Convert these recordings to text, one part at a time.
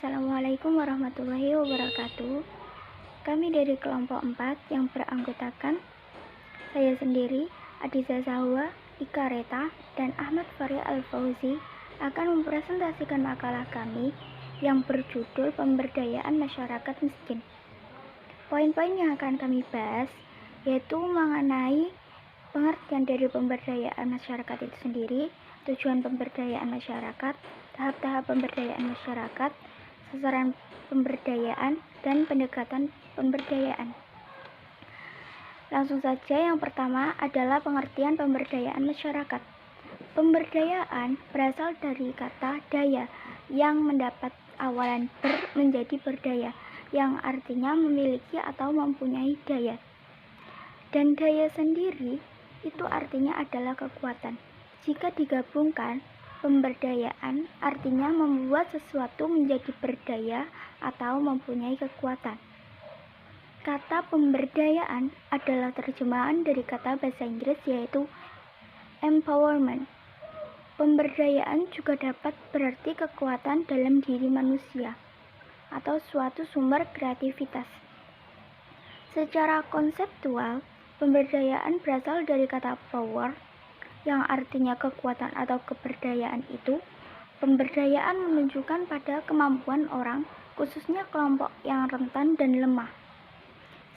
Assalamualaikum warahmatullahi wabarakatuh. Kami dari kelompok 4 yang beranggotakan saya sendiri, Adiza Zahwa, Ika Reta, dan Ahmad Faria Al-Fauzi akan mempresentasikan makalah kami yang berjudul Pemberdayaan Masyarakat Miskin. Poin-poin yang akan kami bahas yaitu mengenai pengertian dari pemberdayaan masyarakat itu sendiri, tujuan pemberdayaan masyarakat, tahap-tahap pemberdayaan masyarakat, sasaran pemberdayaan, dan pendekatan pemberdayaan. Langsung saja, yang pertama adalah pengertian pemberdayaan masyarakat. Pemberdayaan berasal dari kata daya yang mendapat awalan menjadi berdaya, yang artinya memiliki atau mempunyai daya. Dan daya sendiri itu artinya adalah kekuatan. Jika digabungkan, pemberdayaan artinya membuat sesuatu menjadi berdaya atau mempunyai kekuatan. Kata pemberdayaan adalah terjemahan dari kata bahasa Inggris yaitu empowerment. Pemberdayaan juga dapat berarti kekuatan dalam diri manusia atau suatu sumber kreativitas. Secara konseptual, pemberdayaan berasal dari kata power yang artinya kekuatan atau keberdayaan itu. Pemberdayaan menunjukkan pada kemampuan orang, khususnya kelompok yang rentan dan lemah,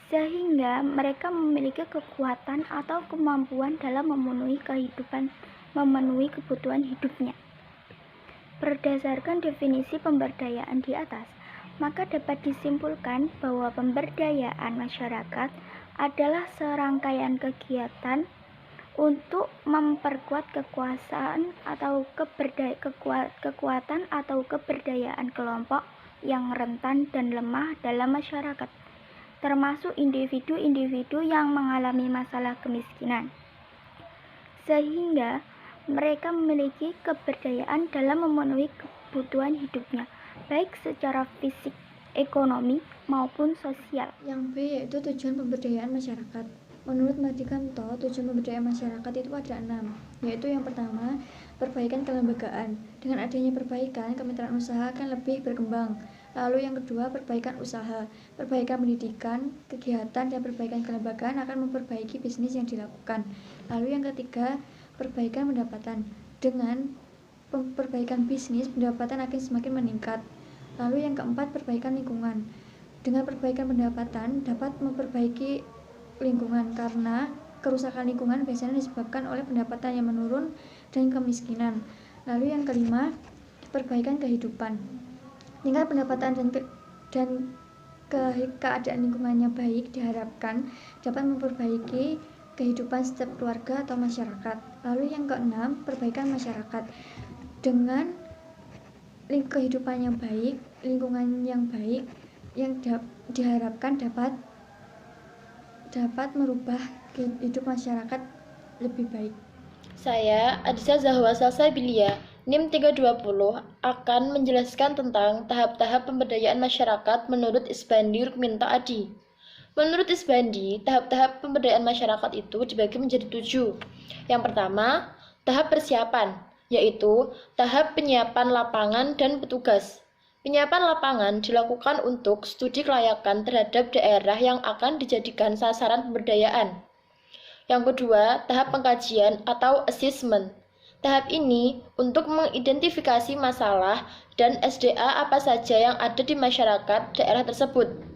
sehingga mereka memiliki kekuatan atau kemampuan dalam memenuhi kebutuhan hidupnya. Berdasarkan definisi pemberdayaan di atas, maka dapat disimpulkan bahwa pemberdayaan masyarakat adalah serangkaian kegiatan untuk memperkuat kekuatan atau keberdayaan kelompok yang rentan dan lemah dalam masyarakat, termasuk individu-individu yang mengalami masalah kemiskinan, sehingga mereka memiliki keberdayaan dalam memenuhi kebutuhan hidupnya, baik secara fisik, ekonomi, maupun sosial. Yang B yaitu tujuan pemberdayaan masyarakat. Menurut Mardikanto, tujuan pemberdayaan masyarakat itu ada 6, yaitu yang pertama, perbaikan kelembagaan. Dengan adanya perbaikan, kemitraan usaha akan lebih berkembang. Lalu yang kedua, perbaikan usaha, perbaikan pendidikan, kegiatan, dan perbaikan kelembagaan akan memperbaiki bisnis yang dilakukan. Lalu yang ketiga, perbaikan pendapatan. Dengan perbaikan bisnis, pendapatan akan semakin meningkat. Lalu yang keempat, perbaikan lingkungan. Dengan perbaikan pendapatan dapat memperbaiki lingkungan karena kerusakan lingkungan biasanya disebabkan oleh pendapatan yang menurun dan kemiskinan. Lalu yang kelima, perbaikan kehidupan. Tingkat pendapatan dan keadaan lingkungannya baik diharapkan dapat memperbaiki kehidupan setiap keluarga atau masyarakat. Lalu yang keenam, perbaikan masyarakat. Dengan kehidupan yang baik, lingkungan yang baik yang diharapkan dapat merubah hidup masyarakat lebih baik. Saya, Adiza Zahwa Salsabilia, NIM 320, akan menjelaskan tentang tahap-tahap pemberdayaan masyarakat menurut Isbandi Rukminto Adi. Menurut Isbandi, tahap-tahap pemberdayaan masyarakat itu dibagi menjadi 7. Yang pertama, tahap persiapan, yaitu tahap penyiapan lapangan dan petugas. Penyiapan lapangan dilakukan untuk studi kelayakan terhadap daerah yang akan dijadikan sasaran pemberdayaan. Yang kedua, tahap pengkajian atau assessment. Tahap ini untuk mengidentifikasi masalah dan SDA apa saja yang ada di masyarakat daerah tersebut.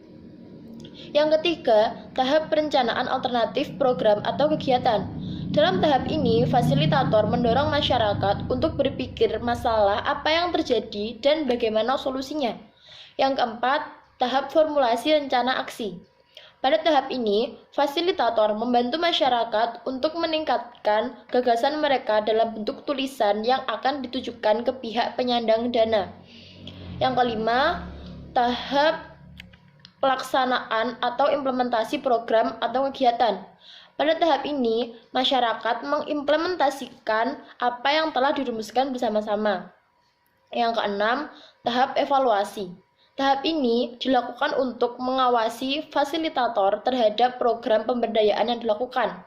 Yang ketiga, tahap perencanaan alternatif program atau kegiatan. Dalam tahap ini, fasilitator mendorong masyarakat untuk berpikir masalah apa yang terjadi dan bagaimana solusinya. Yang keempat, tahap formulasi rencana aksi. Pada tahap ini, fasilitator membantu masyarakat untuk meningkatkan gagasan mereka dalam bentuk tulisan yang akan ditujukan ke pihak penyandang dana. Yang kelima, tahap pelaksanaan atau implementasi program atau kegiatan. Pada tahap ini, masyarakat mengimplementasikan apa yang telah dirumuskan bersama-sama. Yang keenam, tahap evaluasi. Tahap ini dilakukan untuk mengawasi fasilitator terhadap program pemberdayaan yang dilakukan.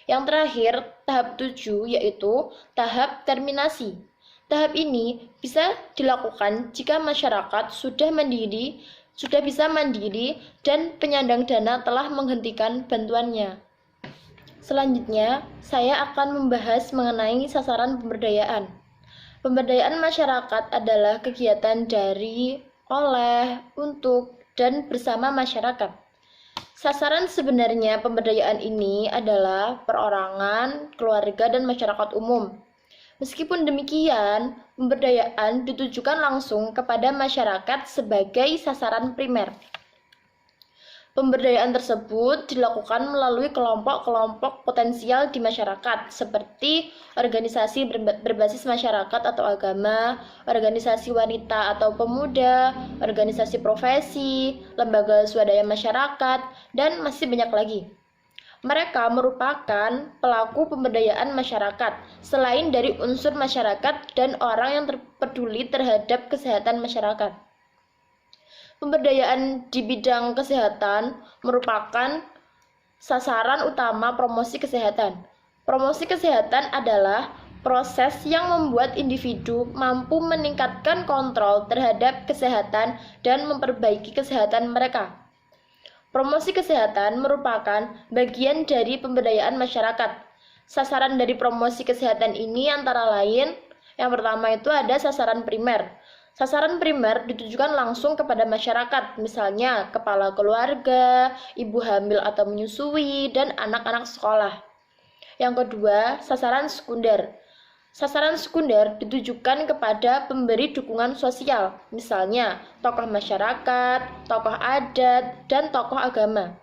Yang terakhir, tahap 7 yaitu tahap terminasi. Tahap ini bisa dilakukan jika masyarakat sudah bisa mandiri dan penyandang dana telah menghentikan bantuannya. Selanjutnya, saya akan membahas mengenai sasaran pemberdayaan. Pemberdayaan masyarakat adalah kegiatan dari, oleh, untuk, dan bersama masyarakat. Sasaran sebenarnya pemberdayaan ini adalah perorangan, keluarga, dan masyarakat umum. Meskipun demikian, pemberdayaan ditujukan langsung kepada masyarakat sebagai sasaran primer. Pemberdayaan tersebut dilakukan melalui kelompok-kelompok potensial di masyarakat, seperti organisasi berbasis masyarakat atau agama, organisasi wanita atau pemuda, organisasi profesi, lembaga swadaya masyarakat, dan masih banyak lagi. Mereka merupakan pelaku pemberdayaan masyarakat, selain dari unsur masyarakat dan orang yang peduli terhadap kesehatan masyarakat. Pemberdayaan di bidang kesehatan merupakan sasaran utama promosi kesehatan. Promosi kesehatan adalah proses yang membuat individu mampu meningkatkan kontrol terhadap kesehatan dan memperbaiki kesehatan mereka. Promosi kesehatan merupakan bagian dari pemberdayaan masyarakat. Sasaran dari promosi kesehatan ini antara lain, yang pertama itu ada sasaran primer. Sasaran primer ditujukan langsung kepada masyarakat, misalnya kepala keluarga, ibu hamil atau menyusui, dan anak-anak sekolah. Yang kedua, sasaran sekunder. Sasaran sekunder ditujukan kepada pemberi dukungan sosial, misalnya tokoh masyarakat, tokoh adat, dan tokoh agama.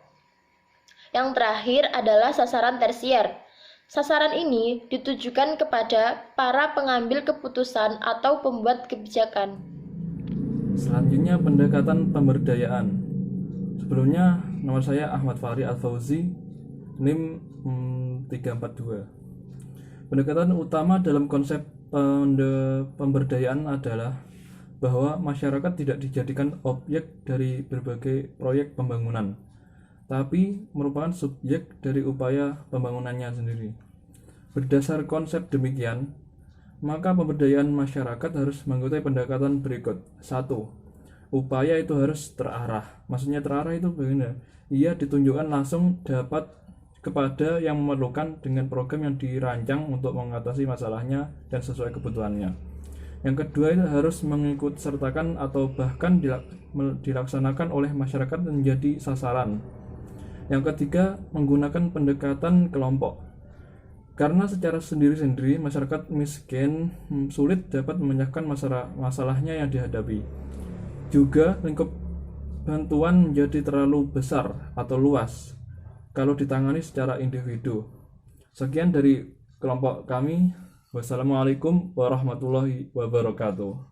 Yang terakhir adalah sasaran tersier. Sasaran ini ditujukan kepada para pengambil keputusan atau pembuat kebijakan. Selanjutnya, pendekatan pemberdayaan. Sebelumnya, nama saya Ahmad Fahri Al-Fauzi, NIM 342. Pendekatan utama dalam konsep pemberdayaan adalah bahwa masyarakat tidak dijadikan objek dari berbagai proyek pembangunan, tapi merupakan subjek dari upaya pembangunannya sendiri. Berdasar konsep demikian, maka pemberdayaan masyarakat harus mengikuti pendekatan berikut. 1. Upaya itu harus terarah. Maksudnya terarah itu bagaimana? Ia ditunjukkan langsung dapat kepada yang memerlukan dengan program yang dirancang untuk mengatasi masalahnya dan sesuai kebutuhannya. Yang kedua, itu harus mengikut sertakan atau bahkan dilaksanakan oleh masyarakat menjadi sasaran. Yang ketiga, menggunakan pendekatan kelompok. Karena secara sendiri-sendiri masyarakat miskin sulit dapat memecahkan masalahnya yang dihadapi. Juga lingkup bantuan menjadi terlalu besar atau luas kalau ditangani secara individu. Sekian dari kelompok kami. Wassalamualaikum warahmatullahi wabarakatuh.